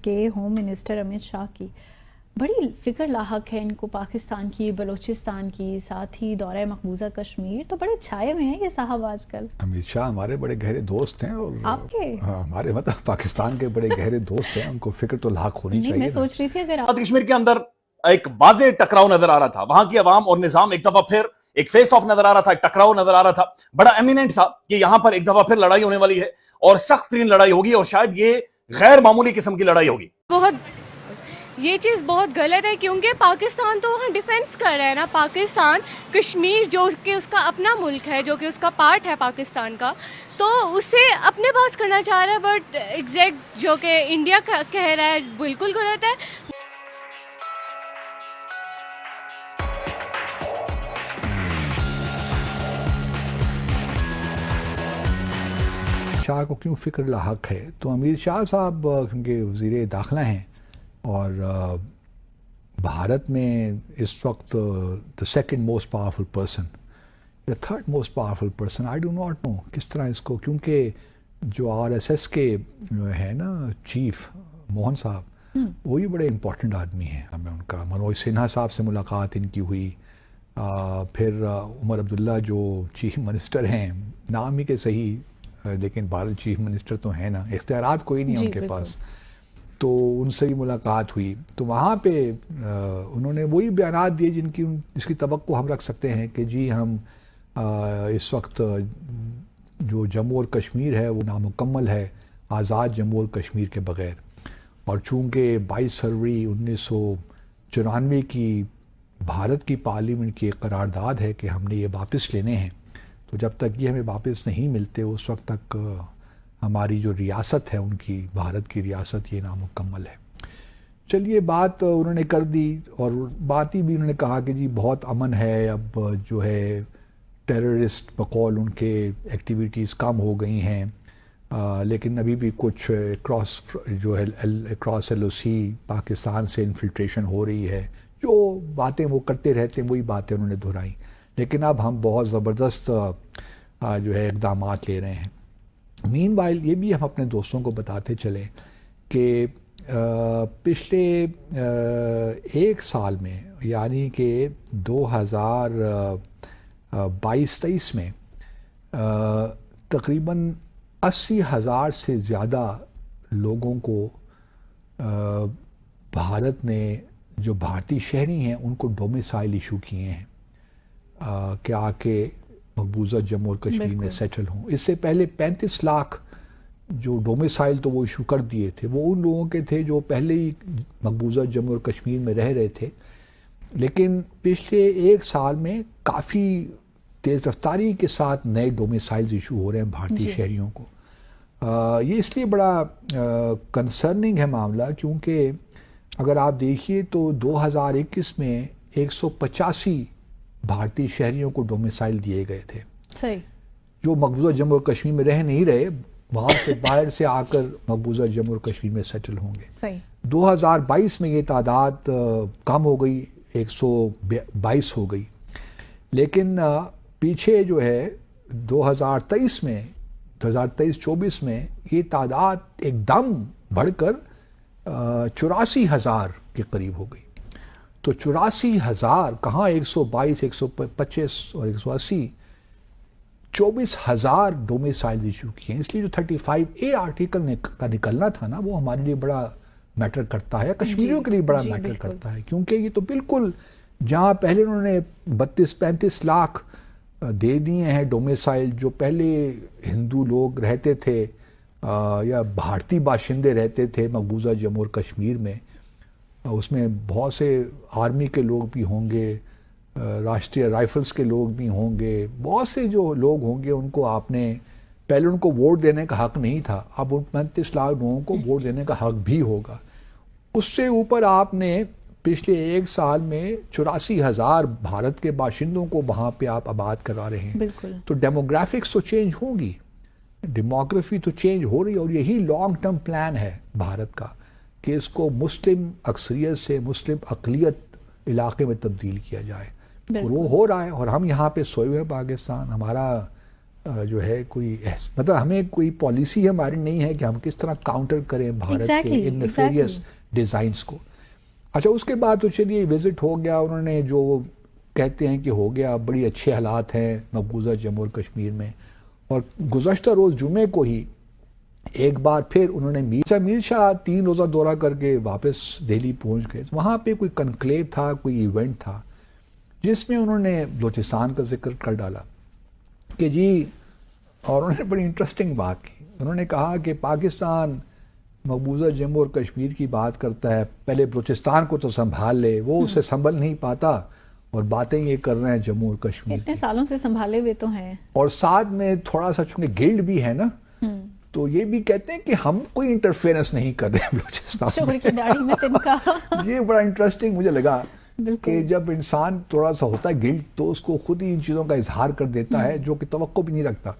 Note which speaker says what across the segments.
Speaker 1: کے home minister Amit Shah کی بڑی فکر لاحق ہے ان کو پاکستان کی، بلوچستان کی، ساتھ ہی دورہ مقبوضہ کشمیر، تو بڑے چھائے ہوئے ہیں یہ صاحب آج کل.
Speaker 2: امت شاہ ہمارے بڑے گہرے دوست ہیں، اور
Speaker 1: آپ کے
Speaker 2: ہمارے مطلب پاکستان کے بڑے گہرے دوست ہیں، ان کو فکر تو لاحق ہونی چاہیے.
Speaker 1: میں سوچ رہی تھی اگر آپ
Speaker 3: کشمیر کے اندر ایک واضح ٹکراؤ نظر آ رہا تھا، وہاں کی عوام اور نظام ایک دفعہ پھر ایک فیس آف نظر آ رہا تھا، ایک ٹکراؤ نظر آ رہا تھا، بڑا ایمیننٹ تھا کہ یہاں پر ایک دفعہ پھر لڑائی ہونے والی ہے اور سخت ترین لڑائی ہوگی، اور شاید یہ غیر معمولی قسم کی لڑائی ہوگی.
Speaker 4: یہ چیز بہت غلط ہے، کیونکہ پاکستان تو وہاں ڈیفینس کر رہا ہے نا. پاکستان کشمیر جو کہ اس کا اپنا ملک ہے، جو کہ اس کا پارٹ ہے پاکستان کا، تو اسے اپنے پاس کرنا چاہ رہا ہے، بٹ ایگزیکٹ جو کہ انڈیا کہہ رہا ہے بالکل غلط ہے.
Speaker 2: شاہ کو کیوں فکر لاحق ہے؟ تو امت شاہ صاحب کیونکہ وزیر داخلہ ہیں اور بھارت میں اس وقت the second most powerful person یا third most powerful person, I do not know کس طرح اس کو، کیونکہ جو RSS کے ہے نا چیف موہن صاحب، وہی بڑے امپورٹنٹ آدمی ہیں. ہمیں ان کا منوج سنہا صاحب سے ملاقات ان کی ہوئی، پھر عمر عبداللہ جو چیف منسٹر ہیں، نام ہی کے صحیح لیکن بھارت چیف منسٹر تو ہیں نا، اختیارات کوئی نہیں ان کے پاس، تو ان سے بھی ملاقات ہوئی. تو وہاں پہ انہوں نے وہی بیانات دیے جس کی توقع ہم رکھ سکتے ہیں کہ جی ہم اس وقت جو جموں اور کشمیر ہے وہ نامکمل ہے آزاد جموں اور کشمیر کے بغیر، اور چونکہ 22 فروری 1994 کی بھارت کی پارلیمنٹ کی ایک قرارداد ہے کہ ہم نے یہ واپس لینے ہیں، تو جب تک یہ ہمیں واپس نہیں ملتے اس وقت تک ہماری جو ریاست ہے ان کی، بھارت کی ریاست، یہ نامکمل ہے. چلیے بات انہوں نے کر دی، اور بات ہی بھی انہوں نے کہا کہ جی بہت امن ہے، اب جو ہے ٹیررسٹ بقول ان کے ایکٹیویٹیز کم ہو گئی ہیں، لیکن ابھی بھی کچھ اکراس LOC پاکستان سے انفلٹریشن ہو رہی ہے. جو باتیں وہ کرتے رہتے ہیں وہی باتیں انہوں نے دہرائی، لیکن اب ہم بہت زبردست جو ہے اقدامات لے رہے ہیں. مین وائل یہ بھی ہم اپنے دوستوں کو بتاتے چلیں کہ پچھلے ایک سال میں، یعنی کہ 2022-23 میں تقریباً 80,000 سے زیادہ لوگوں کو بھارت نے، جو بھارتی شہری ہیں، ان کو ڈومیسائل ایشو کیے ہیں کہ آ کے مقبوضہ جموں اور کشمیر میں سیٹل ہوں. اس سے پہلے 35 لاکھ جو ڈومیسائل تو وہ ایشو کر دیے تھے، وہ ان لوگوں کے تھے جو پہلے ہی مقبوضہ جموں اور کشمیر میں رہ رہے تھے. لیکن پچھلے ایک سال میں کافی تیز رفتاری کے ساتھ نئے ڈومیسائلز ایشو ہو رہے ہیں بھارتی شہریوں کو. یہ اس لیے بڑا کنسرننگ ہے معاملہ، کیونکہ اگر آپ دیکھیے تو 2021 میں 185 بھارتی شہریوں کو ڈومیسائل دیے گئے تھے، جو مقبوضہ جموں اور کشمیر میں رہ نہیں رہے، وہاں سے باہر سے آ کر مقبوضہ جموں اور کشمیر میں سیٹل ہوں گے. 2022 میں یہ تعداد کم ہو گئی، 122 ہو گئی. لیکن پیچھے جو ہے 2023-24 میں یہ تعداد ایک دم بڑھ کر 84,000 کے قریب ہو گئی. تو 84,000 کہاں 122، 125 اور 180، 24,000 ڈومیسائل ایشو کیے ہیں. اس لیے جو 35A آرٹیکل کا نکلنا تھا نا، وہ ہمارے لیے بڑا میٹر کرتا ہے، کشمیریوں کے لیے بڑا میٹر کرتا ہے، کیونکہ یہ تو بالکل جہاں پہلے انہوں نے 32-35 لاکھ دے دیے ہیں ڈومیسائل، جو پہلے ہندو لوگ رہتے تھے یا بھارتی باشندے رہتے تھے مقبوضہ جموں اور کشمیر میں، اس میں بہت سے آرمی کے لوگ بھی ہوں گے، راشٹریہ رائفلز کے لوگ بھی ہوں گے، بہت سے جو لوگ ہوں گے، ان کو آپ نے پہلے ان کو ووٹ دینے کا حق نہیں تھا، اب ان 35 لاکھ لوگوں کو ووٹ دینے کا حق بھی ہوگا. اس سے اوپر آپ نے پچھلے ایک سال میں 84,000 بھارت کے باشندوں کو وہاں پہ آپ آباد کرا رہے ہیں. تو ڈیموگرافکس تو چینج ہوگی، ڈیموگرافی تو چینج ہو رہی ہے، اور یہی لانگ ٹرم پلان ہے بھارت کا کہ اس کو مسلم اکثریت سے مسلم اقلیت علاقے میں تبدیل کیا جائے. اور وہ ہو رہا ہے، اور ہم یہاں پہ سوئے ہوئے پاکستان، ہمارا جو ہے کوئی مطلب ہمیں کوئی پالیسی ہماری نہیں ہے کہ ہم کس طرح کاؤنٹر کریں بھارت کے ان نیفیریس ڈیزائنس کو. اچھا اس کے بعد تو چلیے وزٹ ہو گیا, انہوں نے جو کہتے ہیں کہ ہو گیا, بڑی اچھے حالات ہیں مقبوضہ جموں اور کشمیر میں. اور گزشتہ روز جمعے کو ہی ایک بار پھر انہوں نے میر شاہ 3 روزہ دورہ کر کے واپس دہلی پہنچ گئے. وہاں پہ کوئی کنکلیو تھا, کوئی ایونٹ تھا جس میں انہوں نے بلوچستان کا ذکر کر ڈالا کہ جی, اور انہوں نے بڑی انٹرسٹنگ بات کی. انہوں نے کہا کہ پاکستان مقبوضہ جموں اور کشمیر کی بات کرتا ہے, پہلے بلوچستان کو تو سنبھال لے, وہ اسے سنبھل نہیں پاتا اور باتیں یہ کر رہے ہیں جموں اور کشمیر.
Speaker 1: اتنے سالوں سے سنبھالے ہوئے تو ہیں, اور
Speaker 2: ساتھ میں تھوڑا سا چونکہ گلڈ بھی ہے نا, تو یہ بھی کہتے ہیں کہ ہم کوئی انٹرفیئرنس نہیں کر رہے ہیں بلوچستان
Speaker 1: شوہر کی داڑھی میں تنکا.
Speaker 2: یہ بڑا انٹرسٹنگ مجھے لگا کہ جب انسان تھوڑا سا ہوتا ہے گلڈ تو اس کو خود ہی ان چیزوں کا اظہار کر دیتا ہے جو کہ توقع بھی نہیں رکھتا.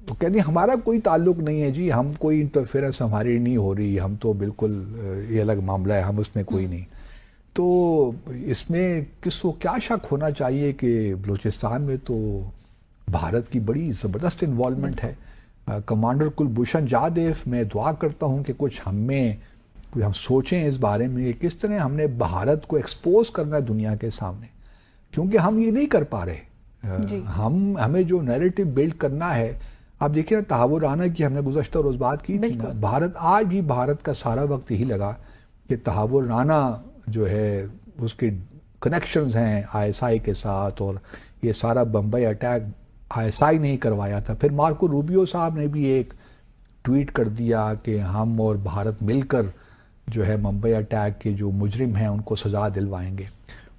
Speaker 2: تو کہتے ہیں ہمارا کوئی تعلق نہیں ہے جی, ہم کوئی انٹرفیئرنس ہماری نہیں ہو رہی, ہم تو بالکل یہ الگ معاملہ ہے, ہم اس میں کوئی نہیں. تو اس میں کس کو کیا شک ہونا چاہیے کہ بلوچستان میں تو بھارت کی بڑی زبردست انوالومنٹ ہے. کمانڈر کلبھوشن جادیو, میں دعا کرتا ہوں کہ کچھ ہم سوچیں اس بارے میں کہ کس طرح ہم نے بھارت کو ایکسپوز کرنا ہے دنیا کے سامنے, کیونکہ ہم یہ نہیں کر پا رہے. ہمیں جو نیریٹو بلڈ کرنا ہے, آپ دیکھیں نا تحور رانا کی ہم نے گزشتہ روز بات کی تھی نا, بھارت آج بھی بھارت کا سارا وقت یہی لگا کہ تحور رانا جو ہے اس کے کنیکشنز ہیں ISI کے ساتھ, اور یہ سارا بمبئی اٹیک ISI نہیں کروایا تھا. پھر مارکو روبیو صاحب نے بھی ایک ٹویٹ کر دیا کہ ہم اور بھارت مل کر جو ہے ممبئی اٹیک کے جو مجرم ہیں ان کو سزا دلوائیں گے,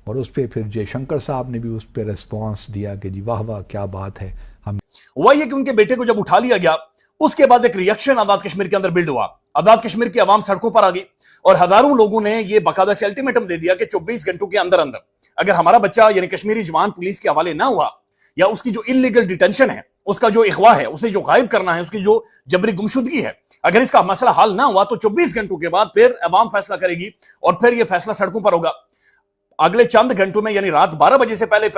Speaker 2: اور اس پہ پھر جے شنکر صاحب نے بھی اس پہ ریسپانس دیا کہ جی واہ واہ کیا بات ہے.
Speaker 3: ہوا یہ کہ ان کے بیٹے کو جب اٹھا لیا گیا, اس کے بعد ایک ری ایکشن آزاد کشمیر کے اندر بلڈ ہوا. آزاد کشمیر کی عوام سڑکوں پر آ گئی اور ہزاروں لوگوں نے یہ باقاعدہ سے الٹیمیٹم دے دیا کہ 24 گھنٹوں کے اندر اندر اگر ہمارا بچہ یعنی کشمیری جوان پولیس کے حوالے نہ ہوا, یا اس کی جو انلیگل ڈیٹینشن ہے, اس کا جو اغوا ہے, اسے جو غائب کرنا ہے, اس کی جو جبری گمشدگی ہے, اگر اس کا مسئلہ حل نہ ہوا تو 24 گھنٹوں کے بعد پھر عوام فیصلہ کرے گی, اور پھر یہ فیصلہ سڑکوں پر ہوگا. اگلے چند گھنٹوں میں یعنی رات 12 بجے سے پہلے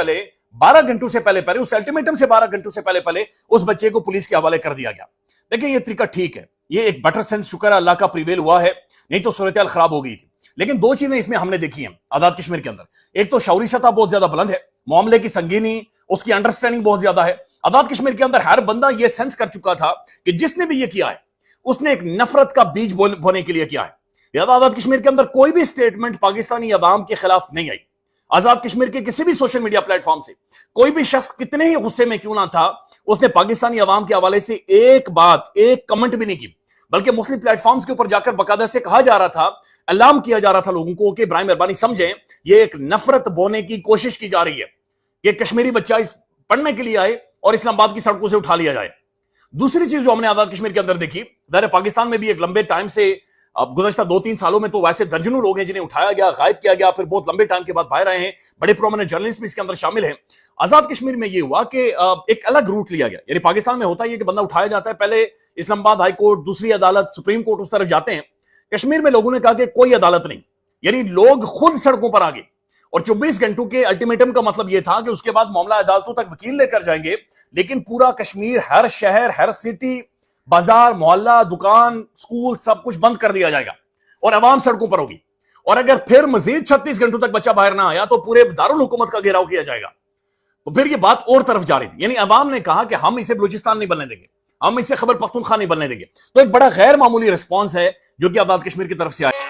Speaker 3: 12 گھنٹوں سے پہلے اس الٹیمیٹم سے 12 گھنٹوں سے پہلے اس بچے کو پولیس کے حوالے کر دیا گیا. دیکھیں یہ طریقہ ٹھیک ہے, یہ ایک بیٹر سینس شکر ہے اللہ کا پریویل ہوا ہے, نہیں تو صورتحال خراب ہو گئی تھی. لیکن 2 چیزیں اس میں ہم نے دیکھی ہیں آزاد کشمیر کے اندر. ایک تو شعوری سطح بہت زیادہ بلند ہے, معاملے کی سنگینی, اس کی انڈرسٹینڈنگ بہت زیادہ ہے. آزاد کشمیر کے اندر ہر بندہ یہ سینس کر چکا تھا کہ جس نے بھی یہ کیا ہے اس نے ایک نفرت کا بیج بونے کے لیے کیا ہے. لہذا آزاد کشمیر کے اندر کوئی بھی سٹیٹمنٹ پاکستانی عوام کے خلاف نہیں آئی. آزاد کشمیر کے کسی بھی سوشل میڈیا پلیٹ فارم سے کوئی بھی شخص کتنے ہی غصے میں کیوں نہ تھا, اس نے پاکستانی عوام کے حوالے سے ایک کمنٹ بھی نہیں کی, بلکہ مختلف پلیٹ فارمز کے اوپر جا کر باقاعدہ سے کہا جا رہا تھا, اعلان کیا جا رہا تھا لوگوں کو کہ برائے مہربانی سمجھیں یہ ایک نفرت بونے کی کوشش کی جا رہی ہے کہ کشمیری بچہ پڑھنے کے لیے آئے اور اسلام آباد کی سڑکوں سے اٹھا لیا جائے. دوسری چیز جو ہم نے آزاد کشمیر کے اندر دیکھی, ظاہر پاکستان میں بھی ایک لمبے ٹائم سے, اب گزشتہ 2-3 سالوں میں تو ویسے درجنوں لوگ ہیں جنہیں اٹھایا گیا, غائب کیا گیا, پھر بہت لمبے ٹائم کے بعد باہر آئے ہیں, بڑے پرومیننٹ جرنلسٹ بھی اس کے اندر شامل ہیں. آزاد کشمیر میں یہ ہوا کہ ایک الگ روٹ لیا گیا. یعنی پاکستان میں ہوتا ہے کہ بندہ اٹھایا جاتا ہے, پہلے اسلام آباد ہائی کورٹ, دوسری عدالت, سپریم کورٹ, اس طرف جاتے ہیں. کشمیر میں لوگوں نے کہا کہ کوئی عدالت نہیں, یعنی لوگ خود سڑکوں پر آ گئے, اور 24 گھنٹوں کے الٹیمیٹم کا مطلب یہ تھا کہ اس کے بعد معاملہ عدالتوں تک وکیل لے کر جائیں گے, لیکن پورا کشمیر, ہر شہر, ہر سٹی, بازار, محلہ, دکان, سکول, سب کچھ بند کر دیا جائے گا اور عوام سڑکوں پر ہوگی. اور اگر پھر مزید 36 گھنٹوں تک بچہ باہر نہ آیا تو پورے دارالحکومت کا گھیراؤ کیا جائے گا. تو پھر یہ بات اور طرف جا رہی تھی, یعنی عوام نے کہا کہ ہم اسے بلوچستان نہیں بننے دیں گے, ہم اسے خیبر پختونخوا نہیں بننے دیں گے. تو ایک بڑا غیر معمولی رسپانس ہے جو کہ آزاد کشمیر کی طرف سے آیا.